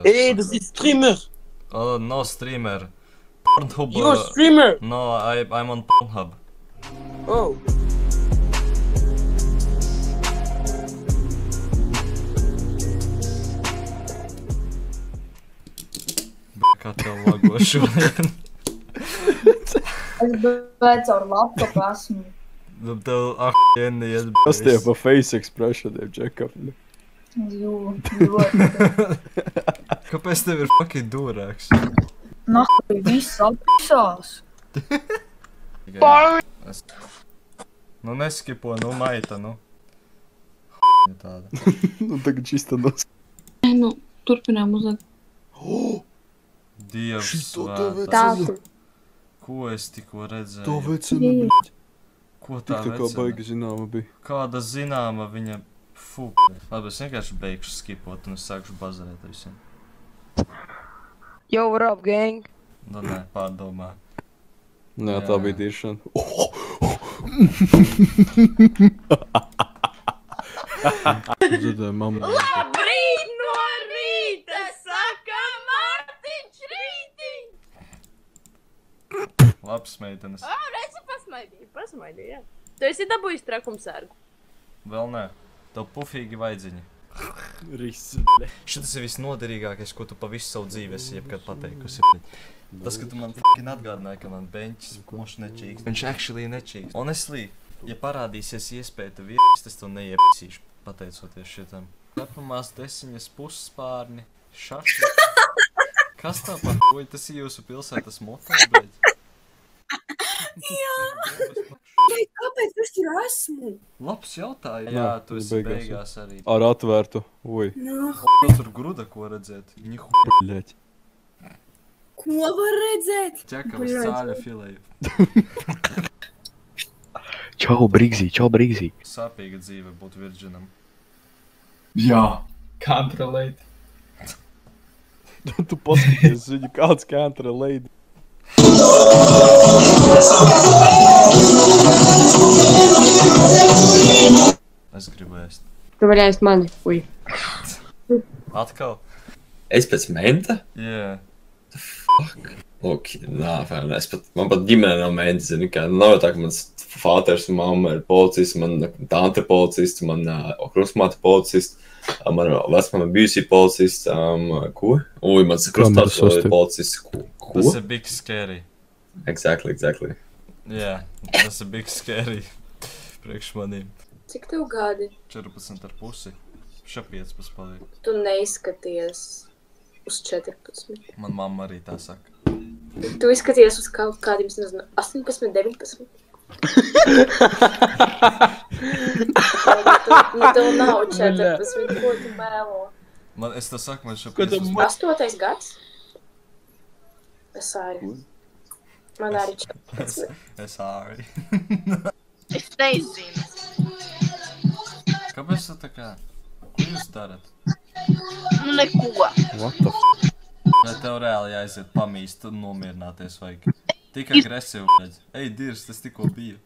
Ey, das ist Streamer. Oh, no streamer. Pornhub. You're a streamer. No, I'm on Pornhub. Oh. Kā tev lago šodien? Es beidz ar laptopu esmu. Tev ahjeni iet. Kas tie pa face expressioniem, Džekam? Ļoti. Kāpēc tev ir fucking dūrāks? Nahuj, viss apšās. Nu neskipo, nu maita, nu. Tāda. Nu tagad šista nos. Nu, turpinām uzlikt. Dievs svētā. Tātu. Ko es tikko redzēju? To vecina, bļaļ. Ko tā Tā kā vecina? baigi zināma bija. Kāda zināma viņa... Fu, labi, es vienkārši beigšu skipot un es sākšu bazarēt visiem. Yo, what up, gang? Nu nē, pārdomā. Nē, tā bija diršana. Dzirdēju, mamma. Labrīt no rīta, saka Mārtiņš Rītiņ! Labs meitenes. Reizi pasmaidīju, jā. Tu esi dabūjis trakumsērgu? Vēl nē. Tev pufīgi vaidziņi. Riss. Šitas ir visnoderīgākais, ko tu pa visu savu dzīvi esi jebkad pateikusi. Tas, ka tu man fucking atgādināji, ka man beņķis moši nečīks. Viņš actually nečīks. Honestly, ja parādīsies iespēja tev vīrst, es tev neiepisīšu, pateicoties šitam. Cepamās desiņas pusspārni, šaši. Kas tā par ko? Tas ir jūsu pilsētas motā, bet? Jā. Jai, kāpēc es tur esmu? Labs jautājums. Jā, tu esi beigās arī. Ar atvērtu. Ui. Nā, Tu tur gruda ko redzēt? Nihu. Bļaļ. ko var redzēt? Ķekavas cāļa fileju. Čau, Brigzī. Sāpīga dzīve būt virģinam. Jā, controlate. Tu paskaties viņu, kāds can't relate. Es gribu ēst. Tu vari ēst mani, uj. Atkal? Es pēc menta? Jā. Fuck. Lūk, nā, man pat ģimene nav menta, zini, kā nav jau tā, ka mans fāters un mamma ir policists, man tante ir policists, man krustmāte policists, man vecmama bijusī policists, ko? Ui, mans krustāts ir policists, ko? Tas ir big scary. Exactly. Jā, tas ir big scary. Priekš manīm. Cik tev gadi? 14,5. Še 15 paliek. Tu neizskaties uz 14. Man mamma arī tā saka. Tu izskaties uz kaut kādiem, es nezinu, 18, 19. Nu, tev nav 14, ko tu mēlo? Es tev saku, man še 15. 8. gads? Es arī. Man arī 14. Es arī. Es nezinu. Kāpēc tu tā kā? Ko jūs darat? Nu, neko. What the f***? Vai tev reāli jāiziet pamīst un nomierināties vajag? Tik agresīvi, redz. Ej, Dirs, tas tikko bija.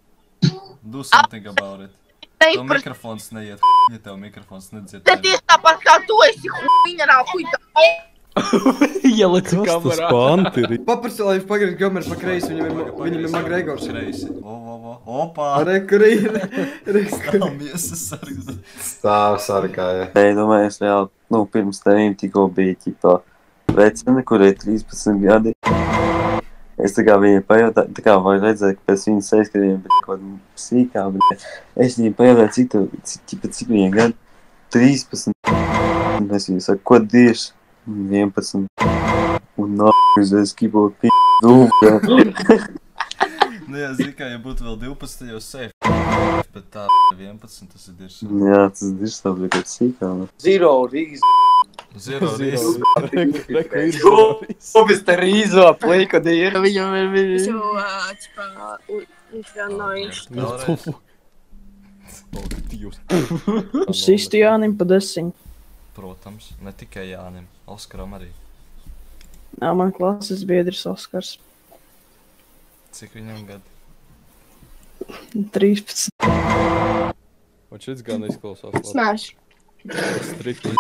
Do something about it. Tev mikrofons neiet, ja tev mikrofons nedzird. Tad tieši tāpat kā tu esi huņa nav huņa. Ielic kamerā. Panti ir. Paprasti, lai viņš pagriež kameru pa kreisi, viņam ir Magregors. Kreisi. Opā. Rekurī. Stāv miesas sargā. Stāv sargāja. Ei, domāju, es reāli, pirms tevīm tikko bija ķipā vecene, kurai 13 gadi. Es tā kā viņai pajautāju, tā kā var redzēt, ka pēc viņas aizskatījiem bija kaut kāda sīkā, bet es viņai pajautāju, cik viņai gadi? 13. Un es viņai saku, ko tieši? 11. Un nākus es kipo p***dūmu. Nu jā, zikā, ja būtu vēl 12, jau safe. Bet tā 11, tas ir Dirs. Jā, tas Dirs tā bija kaut sīkā. Zero Rīz. Zero Rīz. Obis te Rīzo, pleiko dīra. Viņam ir viņš vēl nav īsti. Sistu Jānim pa 10. Protams, ne tikai Jānim, Oskaram arī. Jā, man klases biedrs Oskars. Cik viņam gadi? 13. Un šits gan izklausās labi. Smash. Strikti.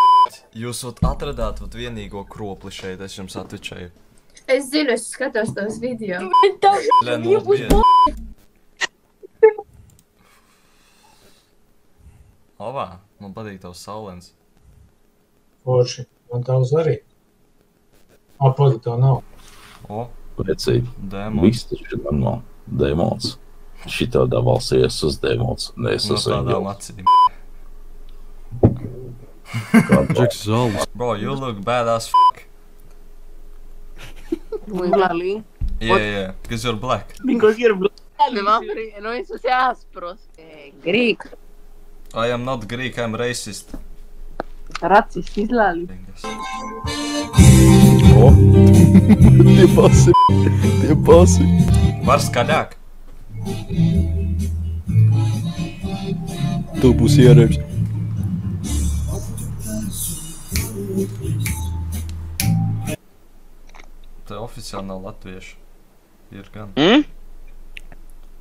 Jūs atradāt vienīgo kropli šeit, es jums atvičēju. Es zinu, es skatos tos video. Ovā, man patīk tavs saulens. Forši, man tavs arī. Podi, to nav. O, Precīvi. Dēmons. Viss taču ir normāli. Dēmons. Šitādā valsies uz dēmons. Es no esmu tādām acīm. Džeks zāles. Bro, you look badass f***. Lali. Yeah, because you're black. Because you're black. No, eso se áspros. Greek. I am not Greek, I'm racist. Racist, izlāli. O! Tie basi. Var skaļāk. Tu būs ierēbs. Te oficiāli nav latviešu. Ir gan.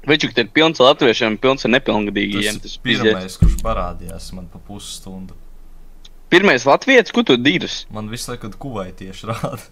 Večuk, te ir pilns ar latviešiem, pilns ar nepilngadīgiem. Tas pirmais, kurš parādījās man pa pusstundu. Pirmais latvietis, ko tu dīras? Man visu laiku Kuvaitieši rāda.